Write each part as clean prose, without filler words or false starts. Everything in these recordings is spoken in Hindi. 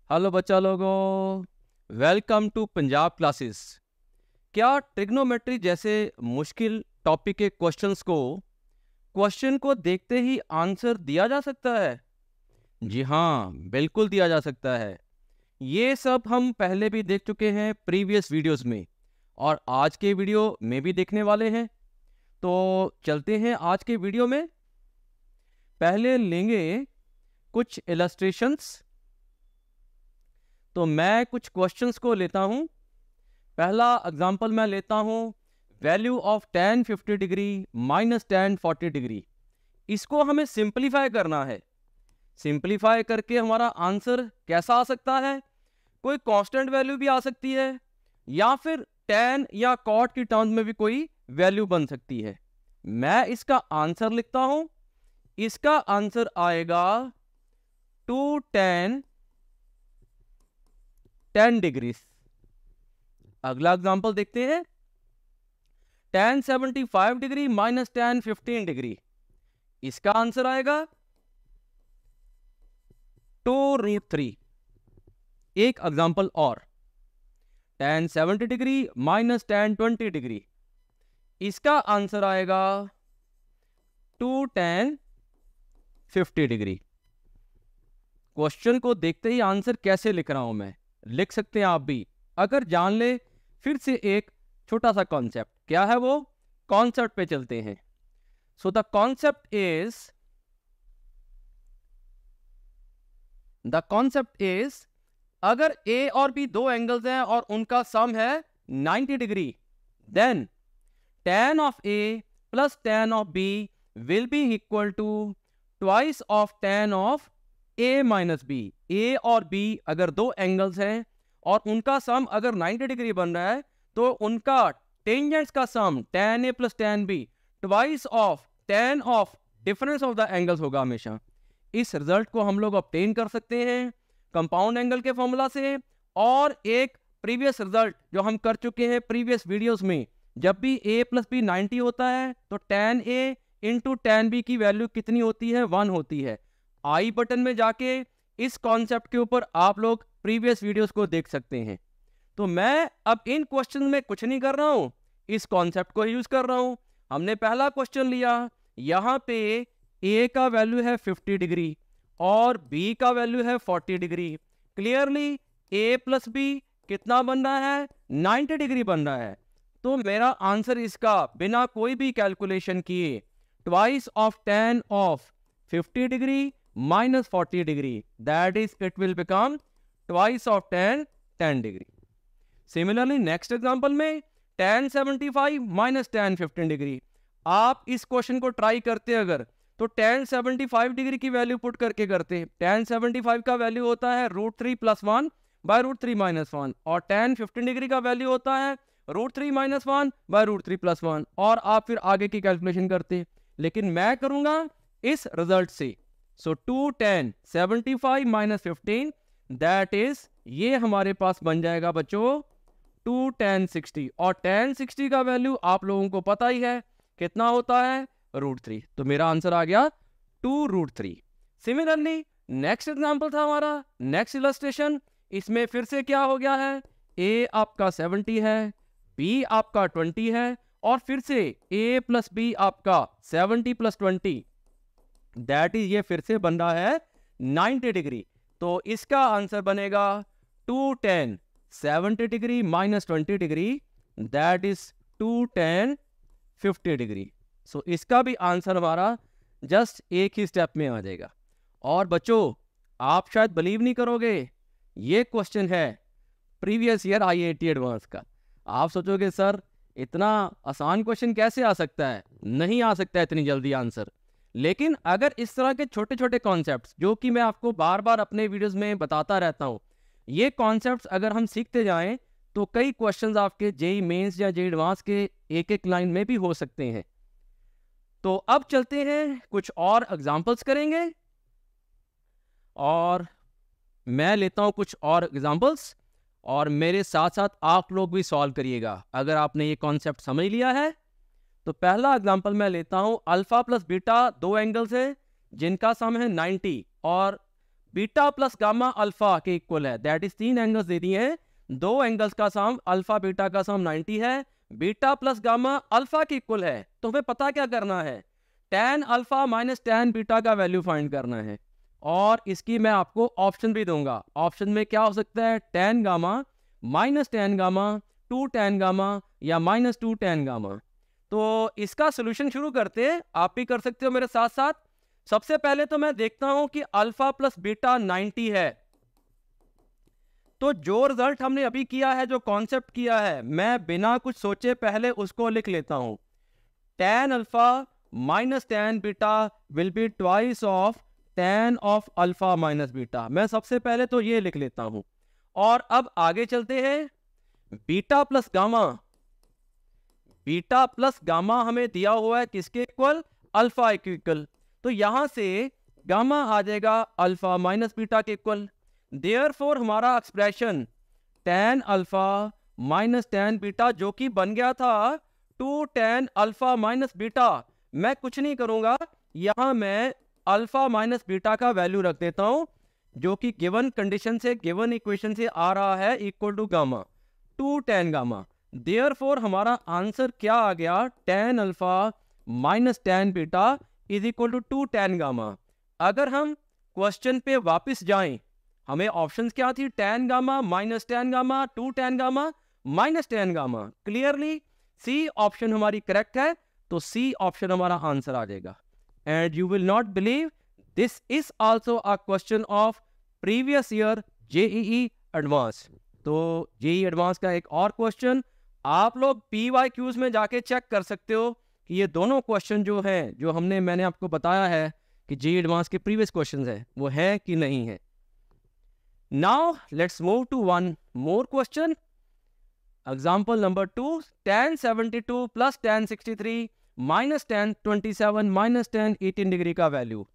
हेलो बच्चा लोगों, वेलकम टू पंजाब क्लासेस। क्या ट्रिग्नोमेट्री जैसे मुश्किल टॉपिक के क्वेश्चन को देखते ही आंसर दिया जा सकता है? जी हाँ, बिल्कुल दिया जा सकता है। ये सब हम पहले भी देख चुके हैं प्रीवियस वीडियोस में, और आज के वीडियो में भी देखने वाले हैं। तो चलते हैं आज के वीडियो में। पहले लेंगे कुछ इलस्ट्रेशंस। तो मैं कुछ क्वेश्चंस को लेता हूं। पहला एग्जांपल मैं लेता हूं, value of tan 50 degree minus tan 40 degree. इसको हमें सिंपलीफाई करना है। सिंपलीफाई करके हमारा आंसर कैसा आ सकता है? कोई कांस्टेंट वैल्यू भी आ सकती है, या फिर tan या cot की टर्म्स में भी कोई वैल्यू बन सकती है। मैं इसका आंसर लिखता हूं। इसका आंसर आएगा 2 tan 10 डिग्री। अगला एग्जांपल देखते हैं, tan 75 degree minus tan 15 degree. इसका आंसर आएगा 2√3। एक एग्जांपल और, tan 70 degree minus tan 20 degree. इसका आंसर आएगा 2 tan 50 डिग्री। क्वेश्चन को देखते ही आंसर कैसे लिख रहा हूं मैं, लिख सकते हैं आप भी। अगर जान ले फिर से एक छोटा सा कॉन्सेप्ट, क्या है वो? कॉन्सेप्ट पे चलते हैं। सो द कॉन्सेप्ट इज अगर ए और बी दो एंगल्स हैं और उनका सम है 90 degree, then tan of A plus tan of B will be equal to twice of tan of A minus B. A और बी अगर दो एंगल्स हैं और उनका सम अगर 90 डिग्री बन रहा है, तो उनका टेंजेंट्स का सम tan A plus tan be twice of tan of difference of the angles होगा हमेशा। इस रिजल्ट को हम लोग ऑब्टेन कर सकते हैं कंपाउंड एंगल के फॉर्मूला से। और एक प्रीवियस रिजल्ट जो हम कर चुके हैं प्रीवियस वीडियोस में, जब भी a प्लस बी 90 होता है तो tan a into tan b की वैल्यू कितनी होती है? 1 होती है। आई बटन में जाके इस कॉन्सेप्ट के ऊपर आप लोग प्रीवियस वीडियोस को देख सकते हैं। तो मैं अब इन क्वेश्चन में कुछ नहीं कर रहा हूं, इस कॉन्सेप्ट को यूज कर रहा हूं। हमने पहला क्वेश्चन लिया, यहां पे a का वैल्यू है 50 डिग्री और b का वैल्यू है 40 degree. Clearly a plus b कितना बन रहा है? 90 डिग्री बन रहा है। तो मेरा आंसर इसका बिना कोई भी कैलकुलेशन किए twice of tan of 50 degree minus 40 degree, that is it will become twice of tan 10 degree. Similarly next example में tan 75 माइनस tan 15 डिग्री। आप इस क्वेश्चन को ट्राई करते अगर, तो tan 75 डिग्री की वैल्यू पुट करके करते। tan 75 का वैल्यू होता है √3 प्लस 1 बाय √3 माइनस 1, और tan 15 डिग्री का वैल्यू होता है √3 माइनस 1 बाय √3 प्लस 1, और आप फिर आगे की कैलकुलेशन करते। लेकिन मैं करूंगा इस रिजल्ट से। सो 2 tan 75 माइनस 15, दैट इज ये हमारे पास बन जाएगा बच्चों 2 tan 60, और tan 60 का वैल्यू आप लोगों को पता ही है कितना होता है? √3। तो मेरा आंसर आ गया 2√3। सिमिलरली नेक्स्ट एग्जांपल था हमारा, नेक्स्ट इलस्ट्रेशन। इसमें फिर से क्या हो गया है? a आपका 70 है, b आपका 20 है, और फिर से a प्लस बी आपका 70 प्लस 20, दैट इज ये फिर से बन रहा है 90 डिग्री। तो इसका आंसर बनेगा 2 tan 70 degree minus 20 degree, that is 2 tan 50 degree. So इसका भी आंसर हमारा जस्ट एक ही स्टेप में आ जाएगा। और बच्चों, आप शायद बिलीव नहीं करोगे, ये क्वेश्चन है प्रीवियस ईयर आईआईटी एडवांस का। आप सोचोगे सर इतना आसान क्वेश्चन कैसे आ सकता है? नहीं आ सकता है इतनी जल्दी आंसर। लेकिन अगर इस तरह के छोटे छोटे कॉन्सेप्ट्स, जो कि मैं आपको बार बार अपने वीडियोस में बताता रहता हूँ, ये कॉन्सेप्ट्स अगर हम सीखते जाएं तो कई क्वेश्चंस आपके जेई मेंस या जेई एडवांस के एक एक लाइन में भी हो सकते हैं। तो अब चलते हैं कुछ और एग्जांपल्स करेंगे, और मैं लेता हूं कुछ और एग्जांपल्स, और मेरे साथ साथ आप लोग भी सॉल्व करिएगा अगर आपने ये कॉन्सेप्ट समझ लिया है। तो पहला एग्जांपल मैं लेता हूं, अल्फा प्लस बीटा दो एंगल्स है जिनका सम है 90, और बीटा प्लस गामा अल्फा के इक्वल है, दैट इज 3 एंगल्स दे दिए हैं, 2 एंगल्स का सम अल्फा बीटा का सम 90 है, बीटा प्लस गामा अल्फा के इक्वल है, तो हमें पता क्या करना है, tan alpha minus tan beta का वैल्यू फाइंड करना है। और इसकी मैं आपको ऑप्शन भी दूंगा, ऑप्शन में क्या हो सकता है, tan gamma minus tan gamma, 2 tan gamma या माइनस 2 tan गामा। तो इसका सोल्यूशन शुरू करते हैं, आप भी कर सकते हो मेरे साथ साथ। सबसे पहले तो मैं देखता हूं कि अल्फा प्लस बीटा 90 है, तो जो रिजल्ट हमने अभी किया है, जो कॉन्सेप्ट किया है, मैं बिना कुछ सोचे पहले उसको लिख लेता हूं। tan alpha minus tan beta will be twice of tan of alpha minus beta. मैं सबसे पहले तो ये लिख लेता हूं। और अब आगे चलते हैं, beta plus gamma, beta plus gamma हमें दिया हुआ है किसके इक्वल, अल्फा के इक्वल, तो यहां से गामा आ जाएगा अल्फा माइनस बीटा के इक्वल। देयरफॉर हमारा expression tan alpha minus tan beta जो कि बन गया था 2 tan अल्फा माइनस बीटा, मैं कुछ नहीं करूंगा, यहां मैं अल्फा माइनस बीटा का वैल्यू रख देता हूं जो कि गिवन कंडीशन से, गिवन इक्वेशन से आ रहा है, equal to gamma 2 tan gamma. Therefore हमारा आंसर क्या आ गया, tan alpha minus tan beta is equal to 2 tan gamma. अगर हम क्वेश्चन पे वापस जाएं, हमें ऑप्शंस क्या थी, tan gamma minus tan gamma, 2 tan gamma minus tan gamma. Clearly C option हमारी करेक्ट है, तो सी ऑप्शन हमारा आंसर आ जाएगा। And you will not believe, this is also a question of previous year JEE Advanced. तो जेईई एडवांस का एक और क्वेश्चन आप लोग PYQs में जाके चेक कर सकते हो कि ये दोनों क्वेश्चन जो हैं, जो मैंने आपको बताया है कि जेईई एडवांस के प्रीवियस क्वेश्चंस है, वो है कि नहीं है। Now let's move to one more question. Example number 2, tan 72 plus tan 63 minus tan 27 minus tan 18 degree का वैल्यू।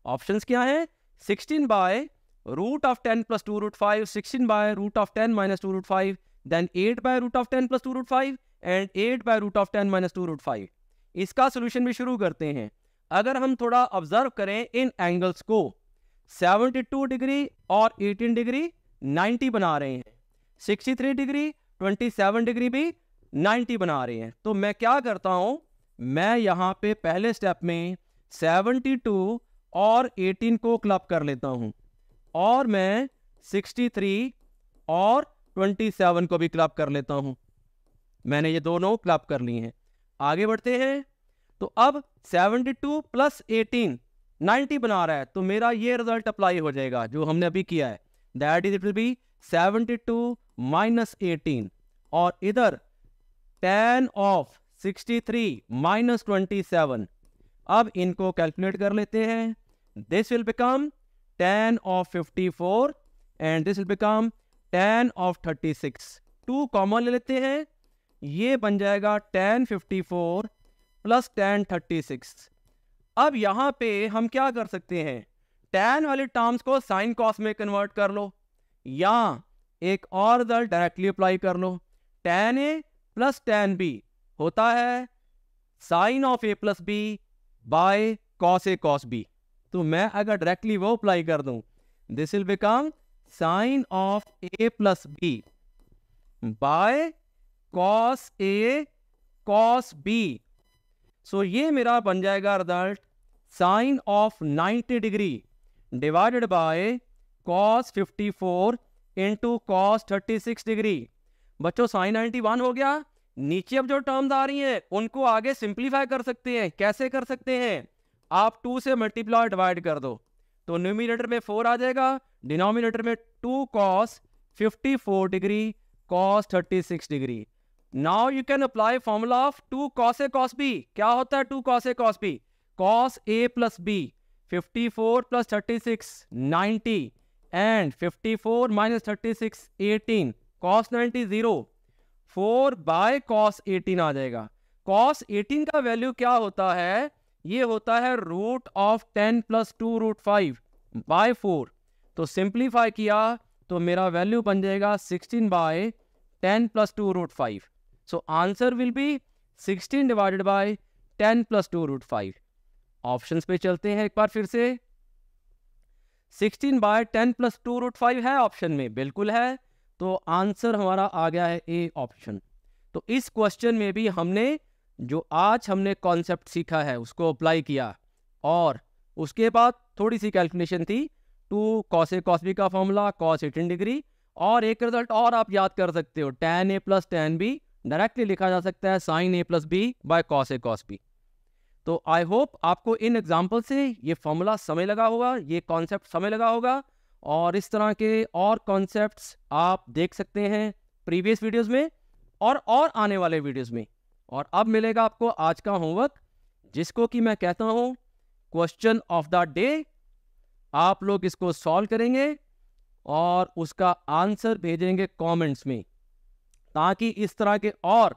ऑप्शंस क्या है, 16 by root of 10 plus 2 root 5, 16 by root of 10 minus 2 root 5, then 8 by root of 10 plus 2 root 5 and 8 by root of 10 minus 2 root 5। इसका सोल्यूशन भी शुरू करते हैं। अगर हम थोड़ा ऑब्जर्व करें इन एंगल्स को, 72 डिग्री और 18 डिग्री 90 बना रहे हैं, 63 डिग्री 27 डिग्री भी 90 बना रहे हैं। तो मैं क्या करता हूं, मैं यहां पे पहले स्टेप में 72 और 18 को क्लब कर लेता हूं, और मैं 63 और 27 को भी क्लब कर लेता हूं। मैंने ये दोनों क्लब कर लिए हैं। आगे बढ़ते हैं, तो अब 72 प्लस 18 90 बना रहा है, तो मेरा ये रिजल्ट अप्लाई हो जाएगा जो हमने अभी किया है, that is it will be 72 minus 18, और इधर tan ऑफ 63 माइनस 27। अब इनको कैलकुलेट कर लेते हैं, this will become tan of 54 and this will become tan of 36। 2 common ले लेते हैं, ये बन जाएगा tan 54 प्लस tan 36। अब यहां पे हम क्या कर सकते हैं, tan वाले टर्म्स को साइन कॉस में कन्वर्ट कर लो, या एक और रिजल्ट डायरेक्टली अप्लाई कर लो, tan a plus tan b होता है sine of a plus b by cos a cos b। तो मैं अगर डायरेक्टली वो अप्लाई कर दूं, this will become sine of a plus b by cos a cos b। So ये मेरा बन जाएगा result sine of 90 degree divided by cos 54 into cos 36 degree. बच्चों साइन 91 हो गया। नीचे अब जो टर्म्स आ रही हैं उनको आगे सिंप्लीफाई कर सकते हैं। कैसे कर सकते हैं, आप 2 से मल्टीप्लाई डिवाइड कर दो, तो न्यूमरेटर में 4 आ जाएगा, डिनोमिनेटर में 2 cos 54 degree cos 36 degree. Now you can apply formula of 2 cos a cos b। क्या होता है 2 cos a cos b, cos a plus b, 54 plus 36 90 and 54 minus 36 18, cos 90 0, 4 by cos 18 आ जाएगा। cos 18 का वैल्यू क्या होता है, ये होता है root of 10 plus 2 root 5 by 4। तो सिंप्लीफाई किया तो मेरा वैल्यू बन जाएगा 16 by 10 plus 2 root 5। So answer will be 16 divided by 10 plus 2 root 5। Options पे चलते हैं एक बार फिर से। 16/10 + 2√5 है ऑप्शन में, बिल्कुल है। तो आंसर हमारा आ गया है ए ऑप्शन। तो इस क्वेश्चन में भी हमने जो आज हमने कॉन्सेप्ट सीखा है उसको अप्लाई किया, और उसके बाद थोड़ी सी कैलकुलेशन थी, 2 cos A cos B का फॉर्मूला, cos 18 डिग्री, और एक रिजल्ट और आप याद कर सकते हो, tan A + tan B directly लिखा जा सकता है sin A + B by cos A cos B। तो आई होप आपको इन एग्जाम्पल से ये फॉर्मूला समझ लगा होगा, ये कॉन्सेप्ट समझ लगा होगा, और इस तरह के और कॉन्सेप्ट्स आप देख सकते हैं प्रीवियस वीडियोस में और आने वाले वीडियोस में। और अब मिलेगा आपको आज का होमवर्क, जिसको कि मैं कहता हूं क्वेश्चन ऑफ द डे। आप लोग इसको सॉल्व करेंगे और उसका आंसर भेजेंगे कमेंट्स में, ताकि इस तरह के और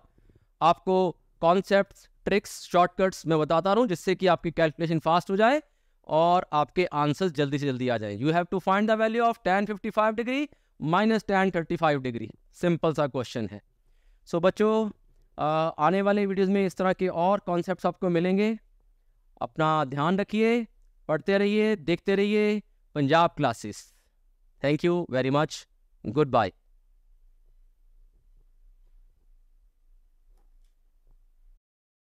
आपको कॉन्सेप्ट्स, ट्रिक्स, शॉर्टकट्स मैं बताता रहूं, जिससे कि आपकी कैलकुलेशन फास्ट हो जाए और आपके आंसर्स जल्दी से जल्दी आ जाए। You have to find the value of tan 55 degree minus tan 35 degree. Simple सा क्वेश्चन है। सो बच्चों, आने वाले वीडियोस में इस तरह के और कॉन्सेप्ट्स आपको मिलेंगे। अपना ध्यान रखिए, पढ़ते रहिए, देखते रहिए Punjab classes. Thank you very much. Good bye.